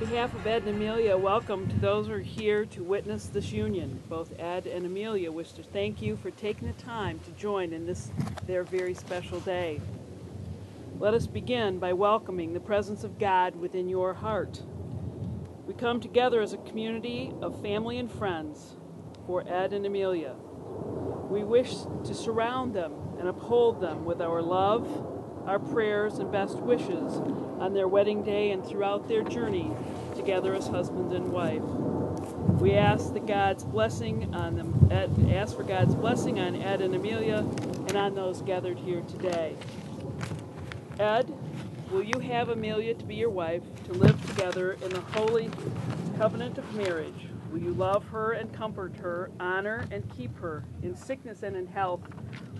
behalf of Ed and Amelia, welcome to those who are here to witness this union. Both Ed and Amelia wish to thank you for taking the time to join in this their very special day. Let us begin by welcoming the presence of God within your heart. We come together as a community of family and friends for Ed and Amelia. We wish to surround them and uphold them with our love, our prayers, and best wishes on their wedding day and throughout their journey together as husband and wife. We ask that God's blessing on them. Ask for God's blessing on Ed and Amelia and on those gathered here today. Ed, will you have Amelia to be your wife, to live together in the holy covenant of marriage? Will you love her and comfort her, honor and keep her in sickness and in health,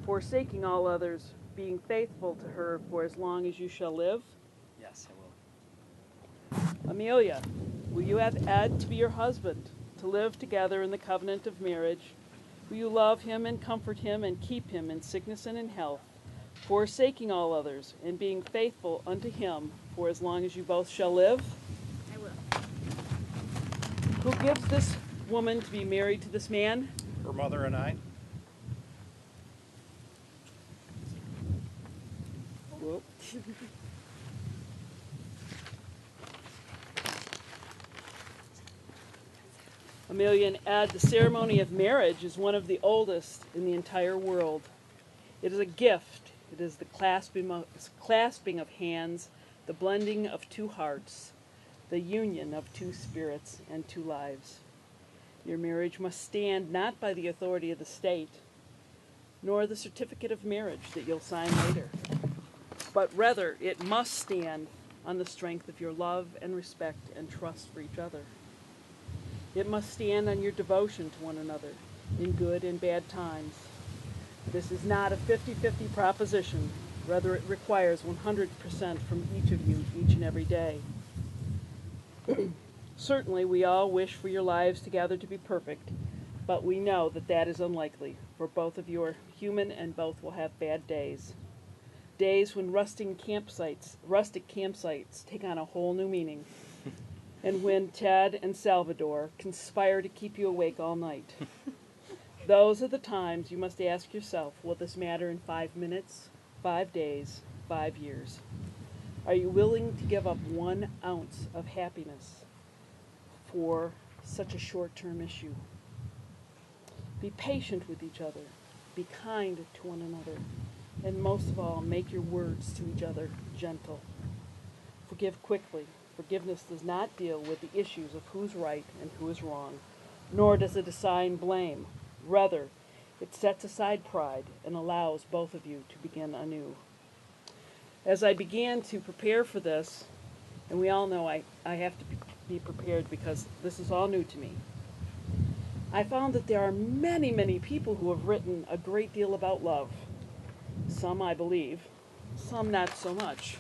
forsaking all others, being faithful to her for as long as you shall live? Yes, I will. Amelia, will you have Ed to be your husband, to live together in the covenant of marriage? Will you love him and comfort him and keep him in sickness and in health, forsaking all others, and being faithful unto him for as long as you both shall live? I will. Who gives this woman to be married to this man? Her mother and I. Whoop. Amelia and Ed, the ceremony of marriage is one of the oldest in the entire world. It is a gift. It is the clasping of hands, the blending of two hearts, the union of two spirits and two lives. Your marriage must stand not by the authority of the state, nor the certificate of marriage that you'll sign later, but rather it must stand on the strength of your love and respect and trust for each other. It must stand on your devotion to one another in good and bad times. This is not a 50-50 proposition. Rather, it requires 100% from each of you each and every day. Certainly, we all wish for your lives together to be perfect, but we know that that is unlikely, for both of you are human and both will have bad days. Days when rustic campsites take on a whole new meaning, and when Ted and Salvador conspire to keep you awake all night. Those are the times you must ask yourself, will this matter in 5 minutes, 5 days, 5 years? Are you willing to give up 1 ounce of happiness for such a short-term issue? Be patient with each other. Be kind to one another. And most of all, make your words to each other gentle. Forgive quickly. Forgiveness does not deal with the issues of who's right and who is wrong, nor does it assign blame. Rather, it sets aside pride and allows both of you to begin anew. As I began to prepare for this, and we all know I have to be prepared because this is all new to me, I found that there are many, many people who have written a great deal about love. Some I believe, some not so much.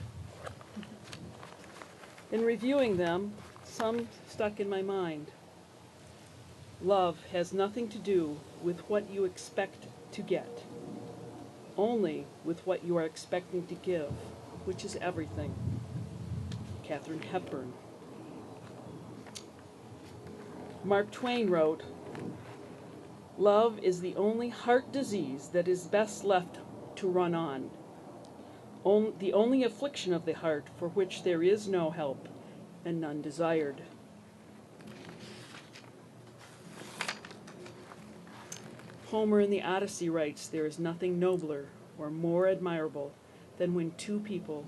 In reviewing them, some stuck in my mind. Love has nothing to do with what you expect to get, only with what you are expecting to give, which is everything. Katharine Hepburn. Mark Twain wrote, "Love is the only heart disease that is best left to run on. The only affliction of the heart for which there is no help and none desired." Homer in the Odyssey writes, "There is nothing nobler or more admirable than when two people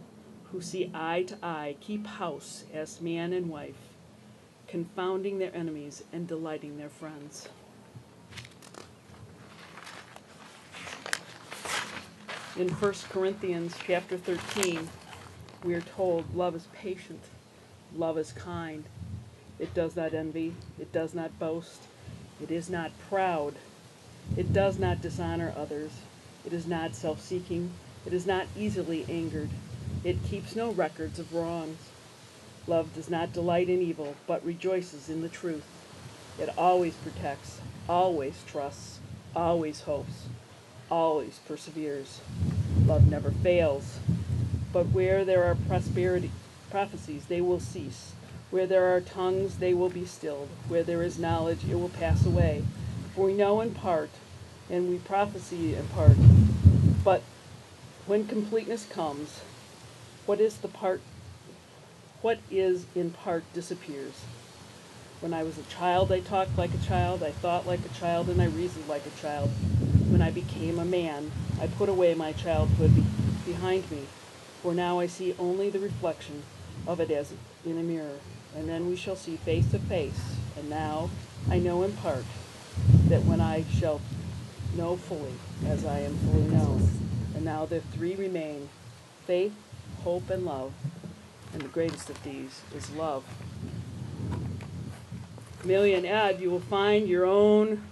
who see eye to eye keep house as man and wife, confounding their enemies and delighting their friends." In 1 Corinthians chapter 13, we are told love is patient, love is kind, it does not envy, it does not boast, it is not proud, it does not dishonor others, it is not self-seeking, it is not easily angered, it keeps no records of wrongs. Love does not delight in evil, but rejoices in the truth. It always protects, always trusts, always hopes, always perseveres. Love never fails, but where there are prophecies, they will cease. Where there are tongues, they will be stilled. Where there is knowledge, it will pass away. For we know in part, and we prophesy in part. But when completeness comes, what is in part disappears. When I was a child, I talked like a child, I thought like a child, and I reasoned like a child. When I became a man, I put away my childhood behind me, for now I see only the reflection of it as in a mirror, and then we shall see face to face. And now I know in part, that when I shall know fully, as I am fully known. And now the three remain, faith, hope, and love, and the greatest of these is love. Amelia and Ed, you will find your own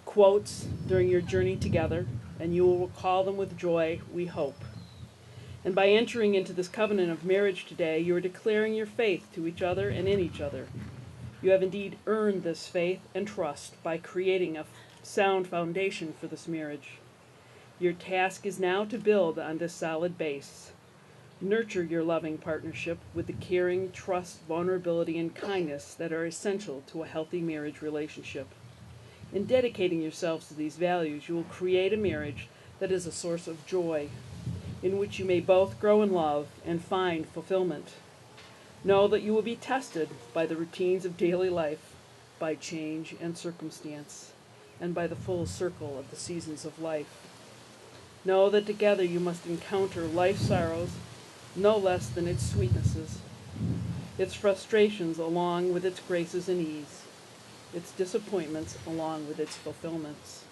quotes during your journey together, and you will recall them with joy, we hope. And by entering into this covenant of marriage today, you are declaring your faith to each other and in each other. You have indeed earned this faith and trust by creating a sound foundation for this marriage. Your task is now to build on this solid base. Nurture your loving partnership with the caring, trust, vulnerability, and kindness that are essential to a healthy marriage relationship. In dedicating yourselves to these values, you will create a marriage that is a source of joy, in which you may both grow in love and find fulfillment. Know that you will be tested by the routines of daily life, by change and circumstance, and by the full circle of the seasons of life. Know that together you must encounter life's sorrows, no less than its sweetnesses, its frustrations along with its graces and ease, its disappointments along with its fulfillments.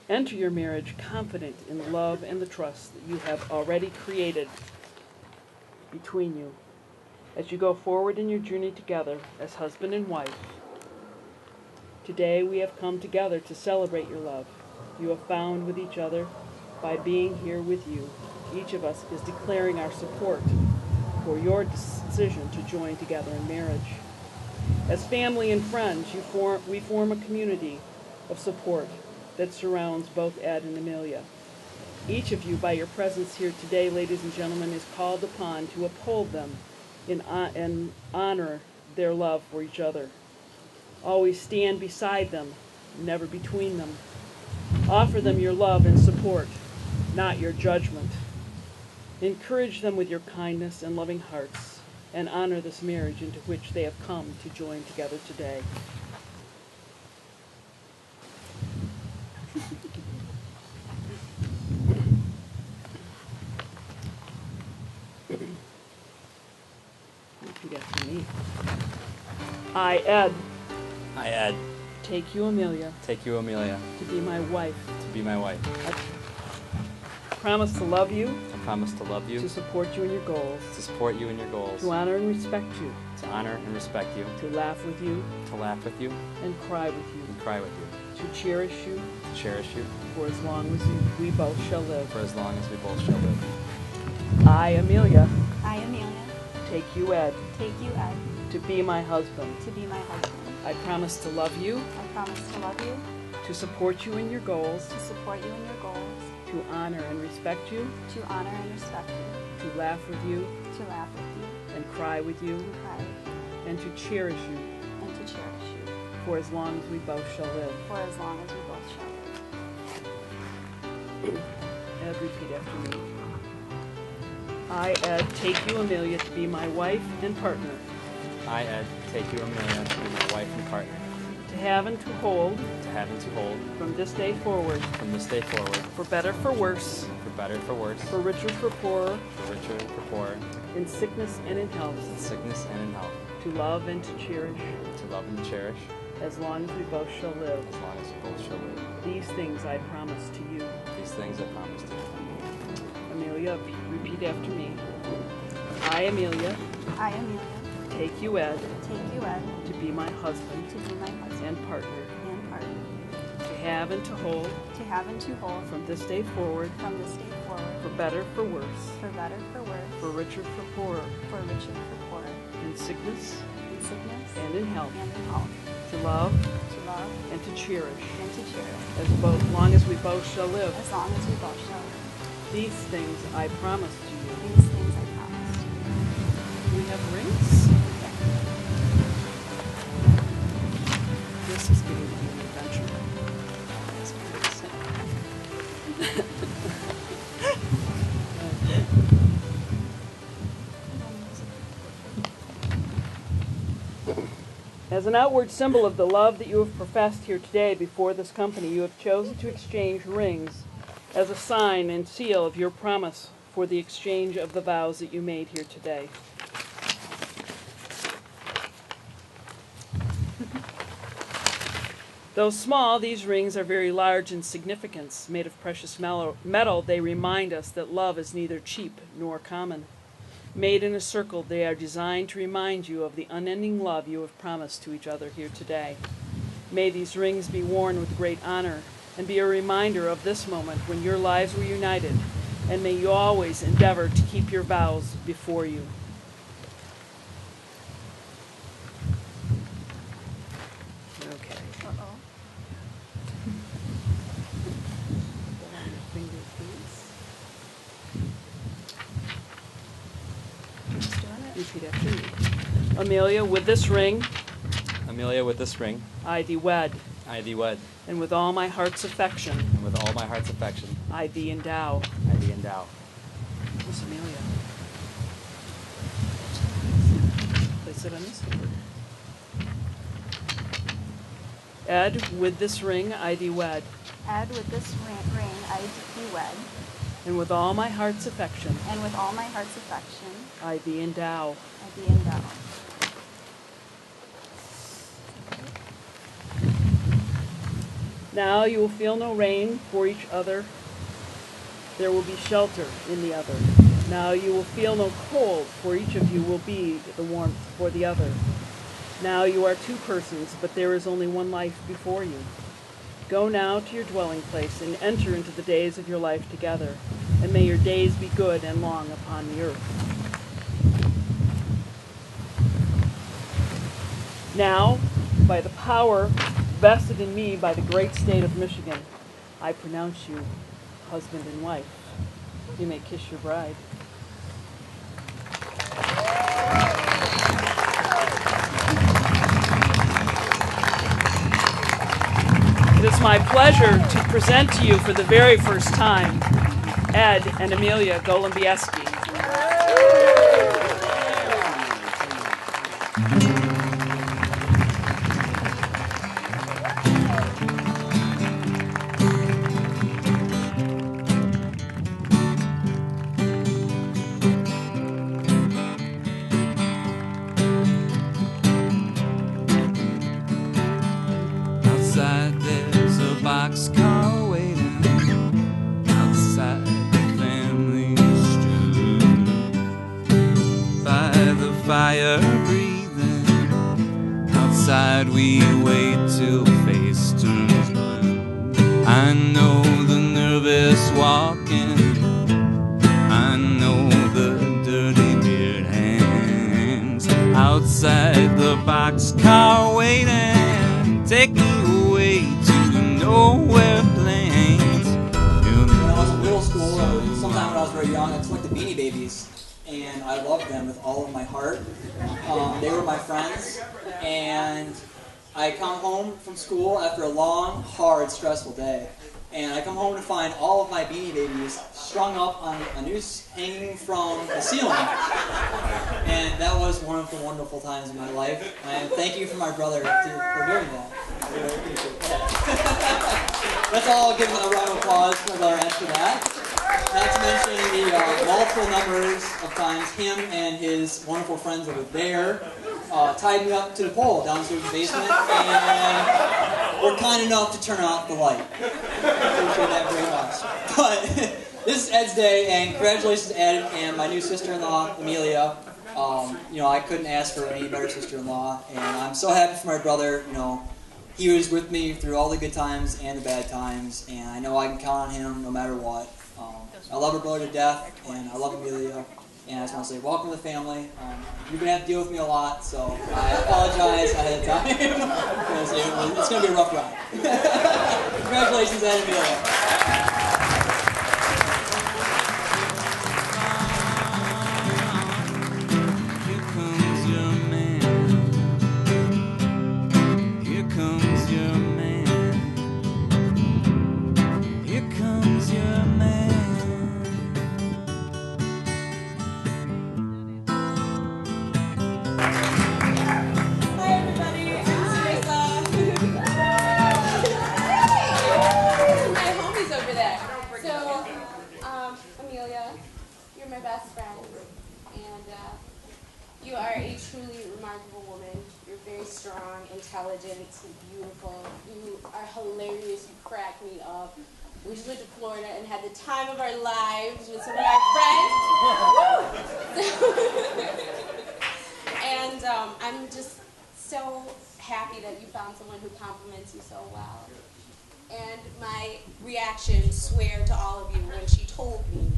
Enter your marriage confident in the love and the trust that you have already created between you. As you go forward in your journey together as husband and wife, today we have come together to celebrate your love you have found with each other. By being here with you, each of us is declaring our support for your decision to join together in marriage. As family and friends, we form a community of support that surrounds both Ed and Amelia. Each of you, by your presence here today, ladies and gentlemen, is called upon to uphold them and honor their love for each other. Always stand beside them, never between them. Offer them your love and support, not your judgment. Encourage them with your kindness and loving hearts, and honor this marriage into which they have come to join together today. Repeat after me. I, Ed, take you, Amelia, to be my wife. I promise to love you, to support you in your goals, to honor and respect you, to laugh with you, and cry with you, to cherish you, for as long as we both shall live. I, Amelia, take you, Ed, to be my husband. I promise to love you, to support you in your goals, to honor and respect you, to laugh with you, and cry with you, and to cherish you, for as long as we both shall live. Ed, repeat after me. I, Ed, take you, Amelia, to be my wife and partner. I, Ed, take you, Amelia, to be my wife and partner. To have and to hold, from this day forward, for better, for worse, for richer, for poorer, in sickness and in health, to love and to cherish, as long as we both shall live. These things I promise to you. Amelia, repeat after me. I, Amelia, take you, Ed, to be my husband and partner. To have and to hold, from this day forward, for better, for worse, for richer, for poorer, in sickness and in health, to love and to cherish, as long as we both shall live. These things I promise to you. We have rings? As an outward symbol of the love that you have professed here today before this company, you have chosen to exchange rings as a sign and seal of your promise for the exchange of the vows that you made here today. Though small, these rings are very large in significance. Made of precious metal, they remind us that love is neither cheap nor common. Made in a circle, they are designed to remind you of the unending love you have promised to each other here today. May these rings be worn with great honor and be a reminder of this moment when your lives were united, and may you always endeavor to keep your vows before you. Okay. Uh-oh. Put on your finger, please. I'm just doing it. Repeat after me. Amelia, with this ring, Amelia, with this ring, I thee wed, I thee wed, and with all my heart's affection, and with all my heart's affection, I thee endow. I thee endow. Miss Amelia. Place it on this finger. Ed, with this ring, I thee wed, Ed, with this ring, I thee wed, and with all my heart's affection, and with all my heart's affection, I thee endow. I thee endow. Now you will feel no rain for each other. There will be shelter in the other. Now you will feel no cold, for each of you will be the warmth for the other. Now you are two persons, but there is only one life before you. Go now to your dwelling place and enter into the days of your life together, and may your days be good and long upon the earth. Now, by the power vested in me by the great state of Michigan, I pronounce you husband and wife. You may kiss your bride. It is my pleasure to present to you for the very first time Ed and Amelia Golombieski. Outside there's a boxcar waiting outside the family street. By the fire breathing, outside we wait till face turns blue. I know the nervous walking, I know the dirty beard hands. Outside the boxcar waiting, take me away to nowhere plains. When I was in middle school, or sometime when I was very young, I took the Beanie Babies, and I loved them with all of my heart. They were my friends, and I come home from school after a long, hard, stressful day, and I come home to find all of my Beanie Babies strung up on a noose hanging from the ceiling. And that was one of the wonderful times in my life. And thank you for my brother for doing that. I really appreciate that. Let's all give a round of applause for my brother Ed for that. Not to mention the multiple numbers of times him and his wonderful friends over there tied me up to the pole downstairs in the basement and were kind enough to turn off the light. Appreciate that very much. But this is Ed's day, and congratulations to Ed and my new sister-in-law, Amelia. I couldn't ask for any better sister-in-law, and I'm so happy for my brother. He was with me through all the good times and the bad times, and I know I can count on him no matter what. I love her brother to death, and I love Amelia, and I just want to say welcome to the family. You're going to have to deal with me a lot, so I apologize ahead of time, because it's going to be a rough ride. Congratulations, Ed and Amelia. Hi everybody, are a truly remarkable woman. You're very strong, intelligent, beautiful. You are hilarious. You crack me up. We just went to Florida and had the time of our lives with some of our friends. And I'm just so happy that you found someone who compliments you so well. And my reaction, swear to all of you, when she told me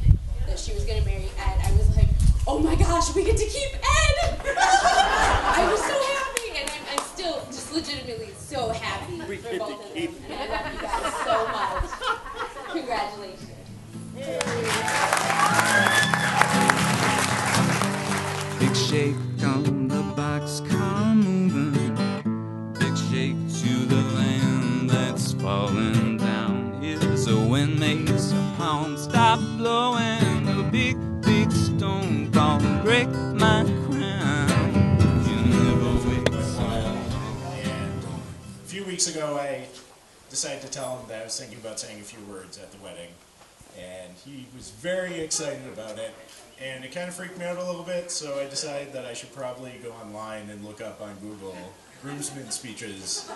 that she was going to marry Ed, I was like, oh my gosh, we get to keep Ed! I was so happy, and I'm still just legitimately so happy for both of them. And I love you guys so much. Congratulations. Big shake on the boxcar moving. Big shake to the land that's falling down. Here's a wind makes a palm stop blowing. A big, big stone called break my crown. You never wake And a few weeks ago, I decided to tell him that I was thinking about saying a few words at the wedding. And he was very excited about it. And it kind of freaked me out a little bit, so I decided that I should probably go online and look up on Google groomsmen speeches.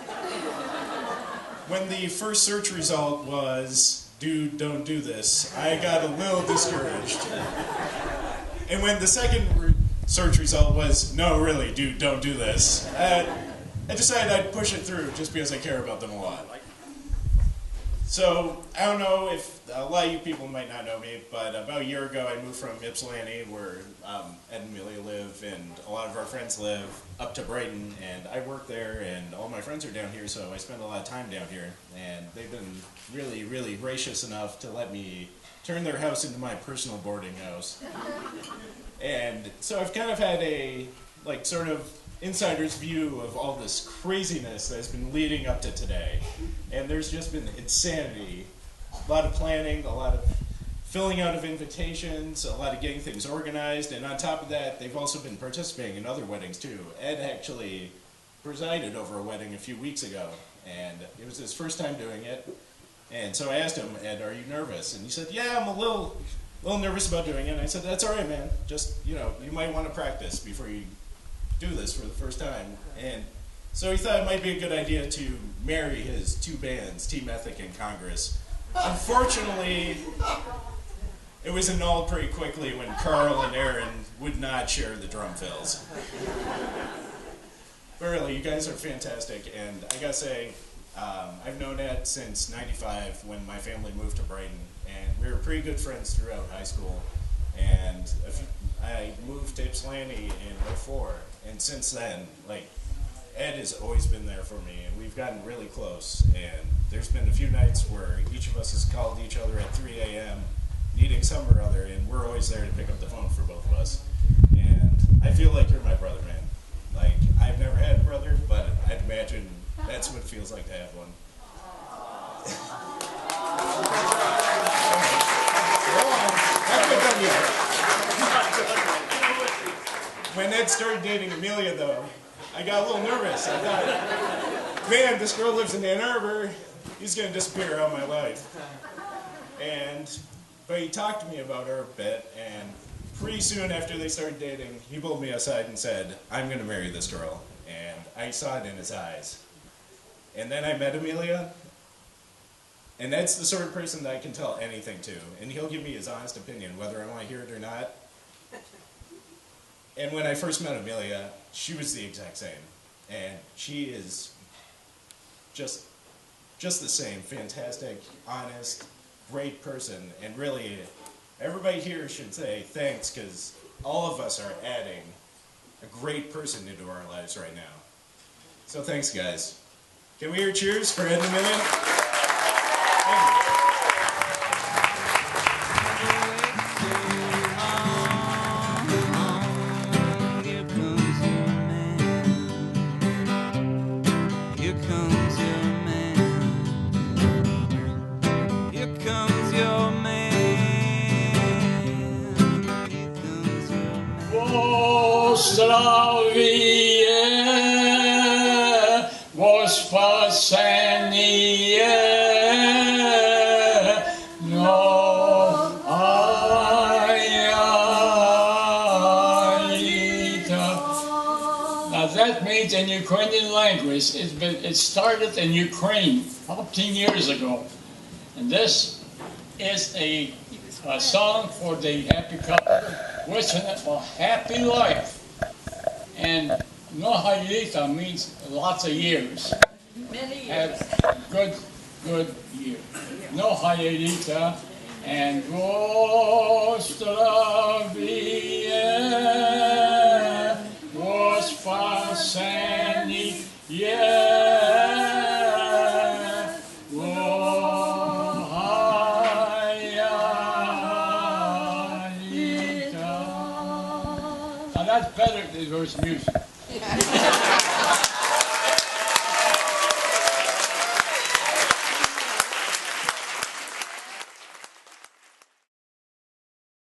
When the first search result was, dude, don't do this, I got a little discouraged. And when the second search result was, no, really, dude, don't do this, I decided I'd push it through just because I care about them a lot. So, I don't know if a lot of you people might not know me, but about a year ago I moved from Ypsilanti, where Ed and Amelia live, and a lot of our friends live, up to Brighton, and I work there, and all my friends are down here, so I spend a lot of time down here, and they've been really, really gracious enough to let me turn their house into my personal boarding house. And so I've kind of had a, like, sort of insider's view of all this craziness that's been leading up to today. And there's just been insanity, a lot of planning, a lot of filling out of invitations, a lot of getting things organized, and on top of that, they've also been participating in other weddings too. Ed actually presided over a wedding a few weeks ago, and it was his first time doing it. And so I asked him, Ed, are you nervous? And he said, yeah, I'm a little nervous about doing it. And I said, that's all right, man. Just, you know, you might want to practice before you do this for the first time. And so he thought it might be a good idea to marry his two bands, Team Ethic and Congress. Unfortunately, it was annulled pretty quickly when Carl and Aaron would not share the drum fills. But really, you guys are fantastic, and I gotta say, I've known Ed since '95 when my family moved to Brighton, and we were pretty good friends throughout high school. And I moved to Ypsilanti in '04, and since then, like, Ed has always been there for me, and we've gotten really close. And there's been a few nights where each of us has called each other at 3 a.m. needing some or other, and we're always there to pick up the phone for both of us. And I feel like you're my brother, man. Like, I've never had a brother, but I'd imagine that's what it feels like to have one. When Ed started dating Amelia, though, I got a little nervous. I thought, man, this girl lives in Ann Arbor. He's going to disappear out of my life. But he talked to me about her a bit, and pretty soon after they started dating, he pulled me aside and said, I'm going to marry this girl. And I saw it in his eyes. And then I met Amelia, and Ed's the sort of person that I can tell anything to, and he'll give me his honest opinion, whether I want to hear it or not. And when I first met Amelia, she was the exact same. And she is just the same. Fantastic, honest, great person. And really, everybody here should say thanks, because all of us are adding a great person into our lives right now. So thanks, guys. Can we hear cheers for Ed and Amelia? Thank you. Zdravije, mo spasenije, no ajajita. That means in Ukrainian language, it started in Ukraine 14 years ago. And this is a song for the happy couple, wishing a happy life. And no hayita means lots of years. Many Have years. good year. No hayita and Vostravia was fasani, yeah. Now that's better than those music.